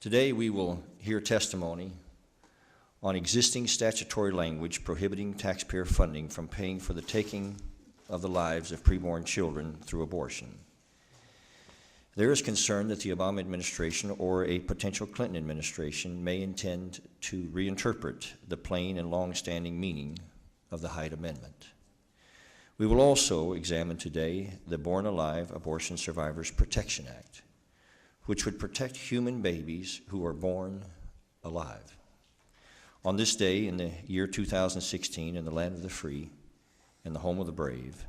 Today we will hear testimony on existing statutory language prohibiting taxpayer funding from paying for the taking of the lives of preborn children through abortion. There is concern that the Obama administration or a potential Clinton administration may intend to reinterpret the plain and long-standing meaning of the Hyde Amendment. We will also examine today the Born Alive Abortion Survivors Protection Act, which would protect human babies who are born alive. On this day in the year 2016, in the land of the free and the home of the brave,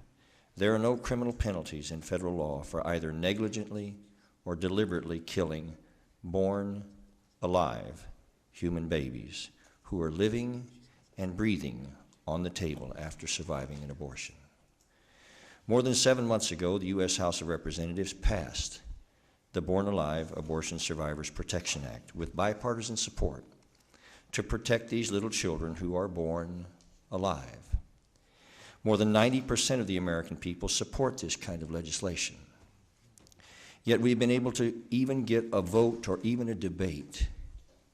there are no criminal penalties in federal law for either negligently or deliberately killing born alive human babies who are living and breathing on the table after surviving an abortion. More than 7 months ago, the U.S. House of Representatives passed the Born Alive Abortion Survivors Protection Act with bipartisan support to protect these little children who are born alive. More than 90% of the American people support this kind of legislation. Yet we've been able to even get a vote or even a debate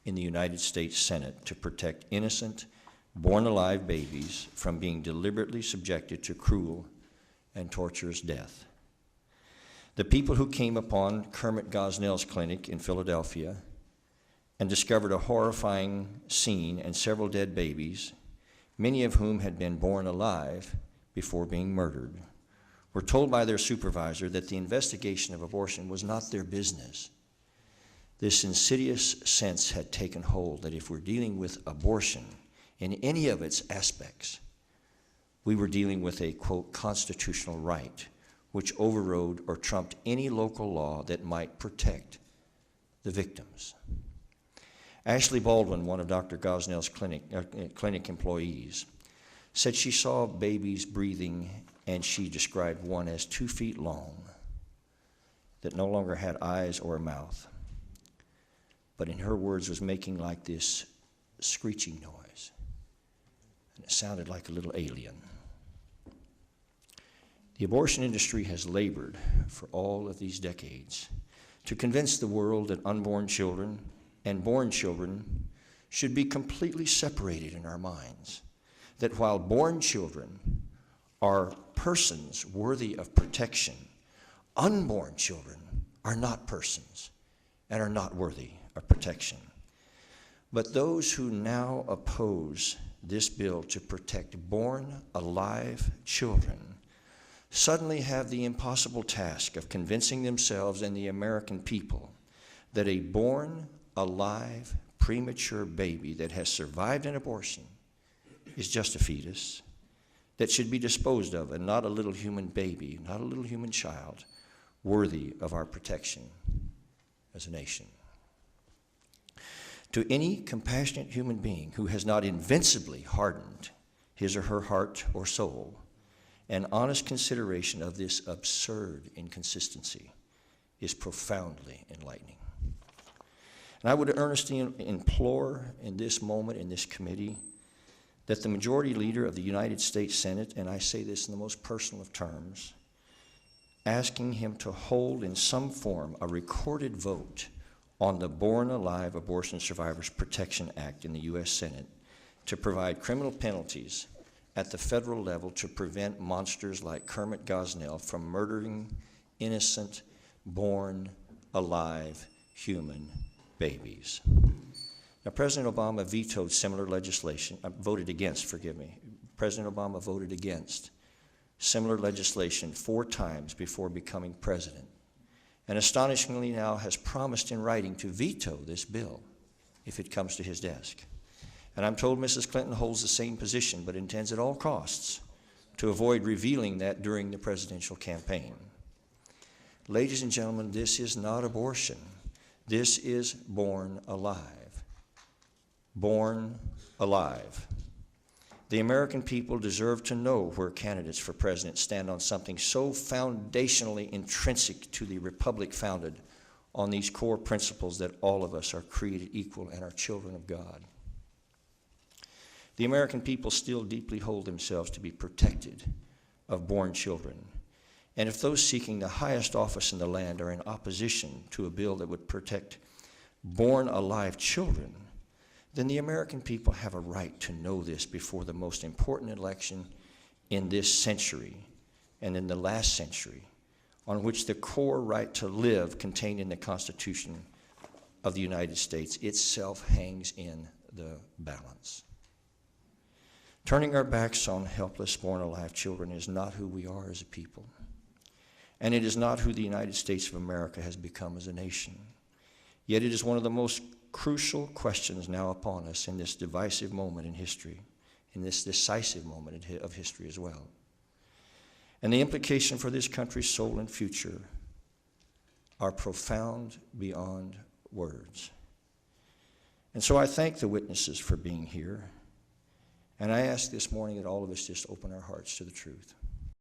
in the United States Senate to protect innocent, born alive babies from being deliberately subjected to cruel and torturous death. The people who came upon Kermit Gosnell's clinic in Philadelphia and discovered a horrifying scene and several dead babies, many of whom had been born alive before being murdered, were told by their supervisor that the investigation of abortion was not their business. This insidious sense had taken hold that if we're dealing with abortion in any of its aspects, we were dealing with a, quote, constitutional right, which overrode or trumped any local law that might protect the victims. Ashley Baldwin, one of Dr. Gosnell's clinic employees, said she saw babies breathing, and she described one as 2 feet long that no longer had eyes or a mouth, but in her words was making like this screeching noise, and it sounded like a little alien. The abortion industry has labored for all of these decades to convince the world that unborn children and born children should be completely separated in our minds, that while born children are persons worthy of protection, unborn children are not persons and are not worthy of protection. But those who now oppose this bill to protect born alive children suddenly have the impossible task of convincing themselves and the American people that a born alive premature baby that has survived an abortion is just a fetus that should be disposed of, and not a little human baby, not a little human child, worthy of our protection as a nation. To any compassionate human being who has not invincibly hardened his or her heart or soul, an honest consideration of this absurd inconsistency is profoundly enlightening. And I would earnestly implore in this moment, in this committee, that the majority leader of the United States Senate, and I say this in the most personal of terms, asking him to hold in some form a recorded vote on the Born Alive Abortion Survivors Protection Act in the U.S. Senate to provide criminal penalties at the federal level to prevent monsters like Kermit Gosnell from murdering innocent, born alive human babies. Now, President Obama vetoed similar legislation, President Obama voted against similar legislation 4 times before becoming president, and astonishingly now has promised in writing to veto this bill if it comes to his desk. And I'm told Mrs. Clinton holds the same position, but intends at all costs to avoid revealing that during the presidential campaign. Ladies and gentlemen, this is not abortion. This is born alive. Born alive. The American people deserve to know where candidates for president stand on something so foundationally intrinsic to the republic founded on these core principles that all of us are created equal and are children of God. The American people still deeply hold themselves to be protected of born children. And if those seeking the highest office in the land are in opposition to a bill that would protect born alive children, then the American people have a right to know this before the most important election in this century and in the last century, on which the core right to live contained in the Constitution of the United States itself hangs in the balance. Turning our backs on helpless born alive children is not who we are as a people, and it is not who the United States of America has become as a nation. Yet it is one of the most crucial questions now upon us in this divisive moment in history, in this decisive moment of history as well. And the implication for this country's soul and future are profound beyond words. And so I thank the witnesses for being here, and I ask this morning that all of us just open our hearts to the truth.